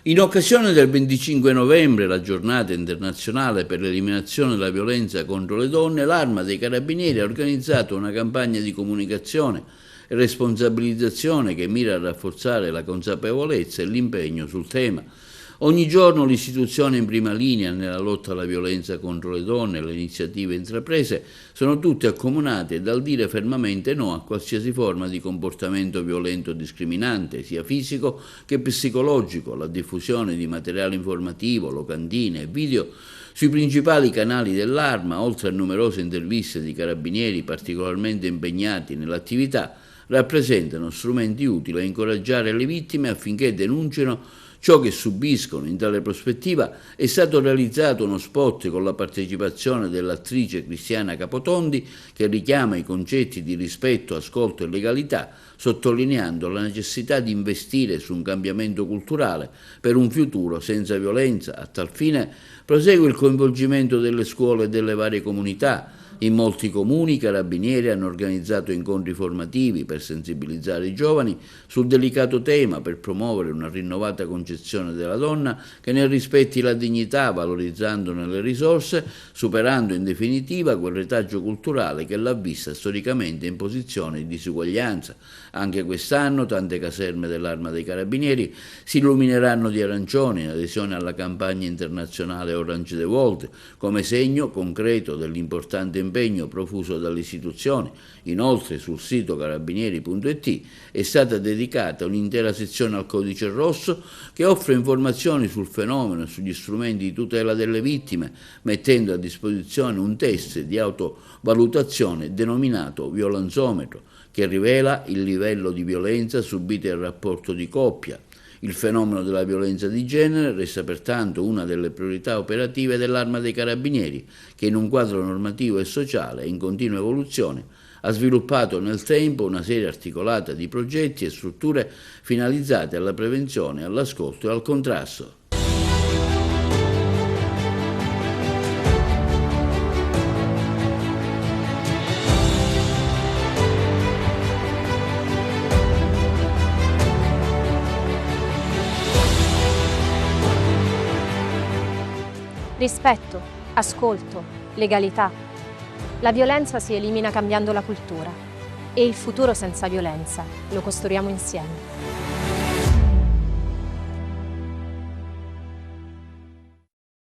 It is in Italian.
In occasione del 25 novembre, la giornata internazionale per l'eliminazione della violenza contro le donne, l'Arma dei Carabinieri ha organizzato una campagna di comunicazione e responsabilizzazione che mira a rafforzare la consapevolezza e l'impegno sul tema. Ogni giorno l'istituzione in prima linea nella lotta alla violenza contro le donne e le iniziative intraprese sono tutte accomunate dal dire fermamente no a qualsiasi forma di comportamento violento o discriminante, sia fisico che psicologico, la diffusione di materiale informativo, locandine e video sui principali canali dell'Arma, oltre a numerose interviste di carabinieri particolarmente impegnati nell'attività, rappresentano strumenti utili a incoraggiare le vittime affinché denunciano ciò che subiscono. In tale prospettiva è stato realizzato uno spot con la partecipazione dell'attrice Cristiana Capotondi che richiama i concetti di rispetto, ascolto e legalità, sottolineando la necessità di investire su un cambiamento culturale per un futuro senza violenza. A tal fine prosegue il coinvolgimento delle scuole e delle varie comunità. In molti comuni i carabinieri hanno organizzato incontri formativi per sensibilizzare i giovani sul delicato tema, per promuovere una rinnovata concezione della donna che ne rispetti la dignità, valorizzandone le risorse, superando in definitiva quel retaggio culturale che l'ha vista storicamente in posizione di disuguaglianza. Anche quest'anno tante caserme dell'Arma dei Carabinieri si illumineranno di arancione in adesione alla campagna internazionale Orange the World, come segno concreto dell'importante impegno profuso dalle istituzioni. Inoltre sul sito carabinieri.it è stata dedicata un'intera sezione al Codice Rosso che offre informazioni sul fenomeno e sugli strumenti di tutela delle vittime, mettendo a disposizione un test di autovalutazione denominato violenzometro, che rivela il livello di violenza subita in rapporto di coppia. Il fenomeno della violenza di genere resta pertanto una delle priorità operative dell'Arma dei Carabinieri, che in un quadro normativo e sociale in continua evoluzione ha sviluppato nel tempo una serie articolata di progetti e strutture finalizzate alla prevenzione, all'ascolto e al contrasto. Rispetto, ascolto, legalità. La violenza si elimina cambiando la cultura e il futuro senza violenza lo costruiamo insieme.